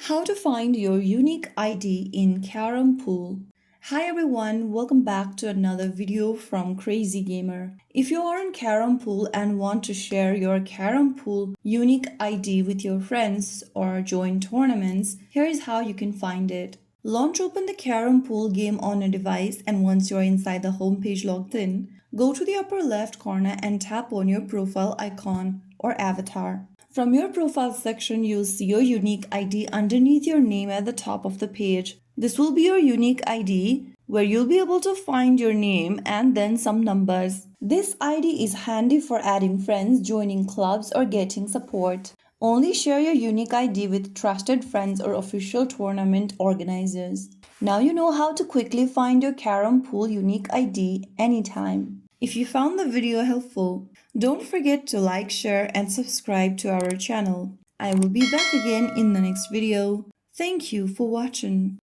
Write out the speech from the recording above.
How to find your unique ID in Carrom Pool. Hi everyone, welcome back to another video from Crazy Gamer. If you are in Carrom Pool and want to share your Carrom Pool unique ID with your friends or join tournaments, here is how you can find it. Launch open the Carrom Pool game on a device, and once you're inside the homepage logged in, go to the upper left corner and tap on your profile icon or avatar. From your profile section, you'll see your unique ID underneath your name at the top of the page. This will be your unique ID where you'll be able to find your name and then some numbers. This ID is handy for adding friends, joining clubs, or getting support. Only share your unique ID with trusted friends or official tournament organizers. Now you know how to quickly find your Carrom Pool unique ID anytime. If you found the video helpful, don't forget to like, share, and subscribe to our channel. I will be back again in the next video. Thank you for watching.